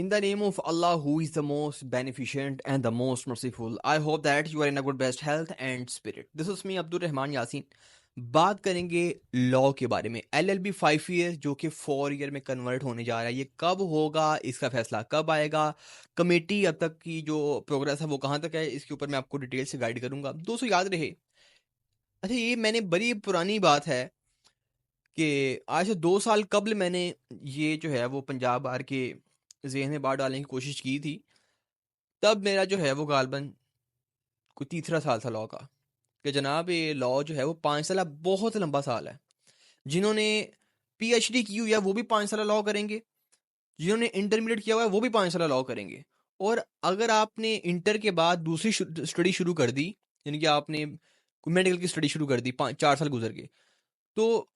In the name of Allah, who is the most beneficent and the most merciful, I hope that you are in a good best health and spirit. This is me, Abdul Rahman Yasin. बात करेंगे law के बारे में. LLB 5 year जो कि 4 year में convert होने जा रहा है. ये कब होगा, इसका फैसला कब आएगा, कमेटी अब तक की जो प्रोग्रेस है वो कहाँ तक है, इसके ऊपर मैं आपको डिटेल से गाइड करूंगा. दोस्तों याद रहे, अच्छा ये मैंने बड़ी पुरानी बात है कि आज से 2 साल कबल मैंने ये जो है वो पंजाब बार के ज़हन में बात डालने की कोशिश की थी. तब मेरा जो है वो गालबन कोई तीसरा साल था लॉ का, कि जनाब ये लॉ जो है वो 5 साल बहुत लंबा साल है. जिन्होंने PhD की हुई है वो भी 5 साल लॉ करेंगे, जिन्होंने इंटरमीडिएट किया हुआ है वो भी 5 साल लॉ करेंगे. और अगर आपने इंटर के बाद दूसरी स्टडी शुरू कर दी, यानी कि आपने मेडिकल की स्टडी शुरू कर दी 4 साल गुजर के, तो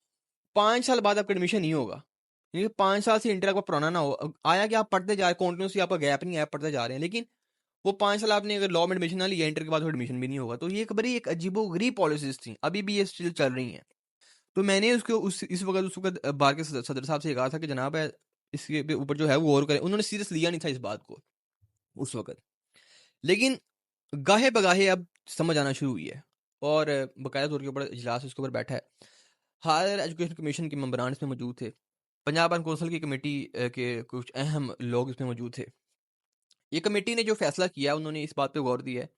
5 साल बाद आपका एडमिशन नहीं होगा. यानी 5 साल से इंटर आपका पुराना ना हो, आया कि आप पढ़ते जा रहे, कॉन्टिन्यूसली आपका गैप नहीं है, आप पढ़ते जा रहे हैं, लेकिन वो 5 साल आपने अगर लॉ में एडमिशन ना लिया, इंटर के बाद तो एडमिशन भी नहीं होगा. तो ये एक बड़ी एक अजीबोगरीब पॉलिसीज थी, अभी भी ये स्टिल चल रही हैं. तो मैंने उसको उस वक्त बार के सदर साहब से कहा था कि जनाब है इसके ऊपर जो है वो गौर करें. उन्होंने सीरियस लिया नहीं था इस बात को उस वक्त, लेकिन गाहे बगाहे अब समझ आना शुरू हुई है और बाकायदा तौर के ऊपर इजलास उसके ऊपर बैठा है. हायर एजुकेशन कमीशन के मेंबरान इसमें मौजूद थे, पंजाब बार कौंसिल की कमेटी के कुछ अहम लोग इसमें मौजूद थे. ये कमेटी ने जो फैसला किया उन्होंने इस बात पे गौर दिया है.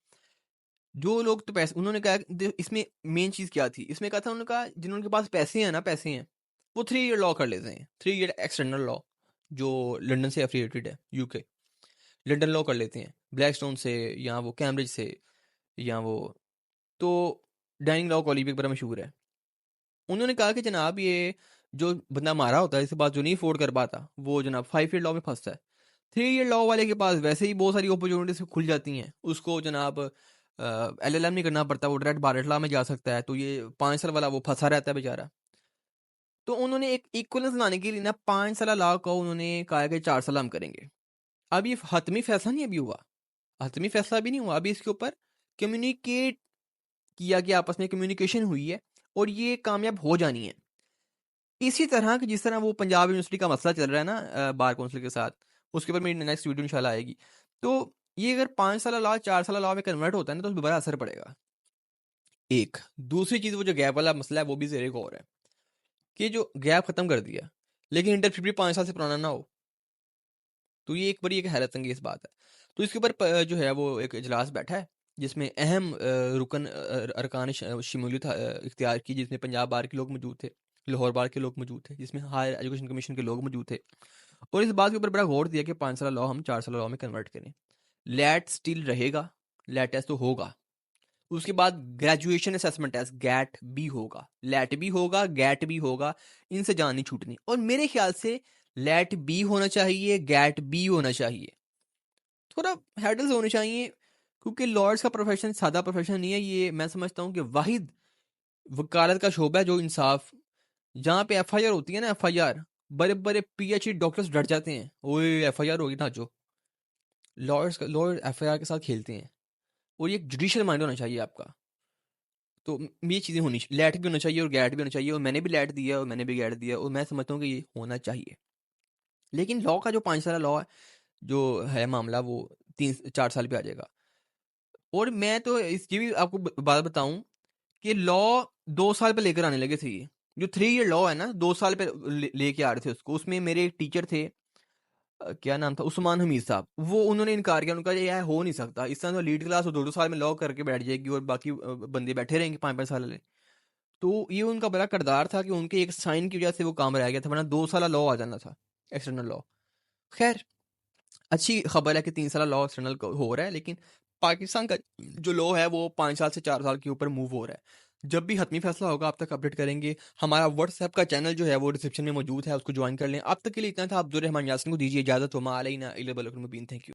जो लोग तो पैसे उन्होंने कहा, इसमें मेन चीज़ क्या थी, इसमें कहा था उन्होंने कहा जिनके पास पैसे हैं ना, पैसे हैं वो 3 ईयर लॉ कर लेते हैं. 3 ईयर एक्सटर्नल लॉ जो लंदन से एफिलिएटेड है, यूके लंदन लॉ कर लेते हैं, ब्लैकस्टोन से या वो कैम्ब्रिज से या वो तो डाइनिंग लॉ कॉलेज भी बड़ा मशहूर है. उन्होंने कहा कि जनाब ये जो बंदा मारा होता है, इस बात जो नहीं अफोर्ड कर पाता, वो जनाब 5 ईयर लॉ में फंसता है. 3 ईयर लॉ वाले के पास वैसे ही बहुत सारी अपॉर्चुनिटीज खुल जाती हैं, उसको जनाब LLM नहीं करना पड़ता, वो डायरेक्ट बार लॉ में जा सकता है. तो ये 5 साल वाला वो फंसा रहता है बेचारा. तो उन्होंने एक इक्वलेंस लाने के लिए ना 5 साल लॉ को उन्होंने कहा कि 4 साल हम करेंगे. अब ये हतमी फैसला नहीं अभी हुआ, हतमी फैसला भी नहीं हुआ अभी. इसके ऊपर कम्युनिकेट किया गया, आपस में कम्युनिकेशन हुई है और ये कामयाब हो जानी है. इसी तरह कि जिस तरह वो पंजाब यूनिवर्सिटी का मसला चल रहा है ना बार काउंसिल के साथ, उसके ऊपर मेरी नेक्स्ट वीडियो इंशाल्लाह आएगी. तो ये अगर 5 साल लॉ 4 साल लॉ में कन्वर्ट होता है ना, तो उस पर बड़ा असर पड़ेगा. एक दूसरी चीज़, वो जो गैप वाला मसला है वो भी ज़ेरे गौर है कि जो गैप ख़त्म कर दिया लेकिन इंटर फिर भी 5 साल से पुराना ना हो, तो ये एक बड़ी एक हैरत अंगेज़ बात है. तो इसके ऊपर जो है वो एक इजलास बैठा है जिसमें अहम रुकन अरकान शमूलियत इख्तियार की, जिसमें पंजाब बार के लोग मौजूद थे, लाहौर बार के लोग मौजूद थे, जिसमें हायर एजुकेशन कमीशन के लोग मौजूद थे. और इस बात के ऊपर बड़ा गौर दिया कि 5 साल लॉ हम 4 साल लॉ में कन्वर्ट करें. लैट स्टिल रहेगा, लैट टेस्ट तो होगा. उसके बाद ग्रेजुएशन असेसमेंट टेस्ट गैट भी होगा, लैट भी होगा, गैट भी होगा. इनसे जान नहीं छूटनी. और मेरे ख्याल से लैट भी होना चाहिए, गैट भी होना चाहिए. थोड़ा हैडल्स होने चाहिए, क्योंकि लॉयर्स का प्रोफेशन सादा प्रोफेशन नहीं है. ये मैं समझता हूँ कि वाहिद वकालत का शोबा है जो इंसाफ, जहाँ पे FIR होती है ना, FIR, बड़े बड़े PhD डॉक्टर्स डर जाते हैं, ओए FIR होगी ना. जो लॉयर FIR के साथ खेलते हैं. और ये जुडिशियल माइंड होना चाहिए आपका. तो ये चीज़ें होनी, लैट भी होना चाहिए और गैट भी होना चाहिए. और मैंने भी लैट दिया और मैंने भी गैट दिया, और मैं समझता हूँ कि ये होना चाहिए. लेकिन लॉ का जो 5 साल लॉ है जो है मामला, वो 3-4 साल पे आ जाएगा. और मैं तो ये भी आपको बात बताऊं कि लॉ 2 साल पे लेकर आने लगे थे. ये जो 3 ईयर लॉ है ना, 2 साल पे लेके आ रहे थे उसको. उसमें मेरे एक टीचर थे, क्या नाम था, उस्मान हमीद साहब. वो उन्होंने इनकार किया. उनका ये हो नहीं सकता, इस तरह तो लीड क्लास 2-2 साल में लॉ करके बैठ जाएगी और बाकी बंदे बैठे रहेंगे 5-5 साल वाले. तो ये उनका बड़ा किरदार था कि उनके एक साइन की वजह से वो काम रह गया था, वरना 2 साल लॉ आ जाना था, एक्सटर्नल लॉ. खैर, अच्छी खबर है कि 3 साल लॉ एक्सटर्नल हो रहा है. लेकिन पाकिस्तान का जो लॉ है वो 5 साल से 4 साल के ऊपर मूव हो रहा है. जब भी हतमी फैसला होगा आप तक अपडेट करेंगे. हमारा व्हाट्सएप का चैनल जो है वो डिस्क्रिप्शन में मौजूद है, उसको ज्वाइन कर लें. अब तक के लिए इतना था. अब्दुल रहमान यासिन को दीजिए इजाजत. वमा अलैना इल्ला अल बलागुल मुबीन. Thank you.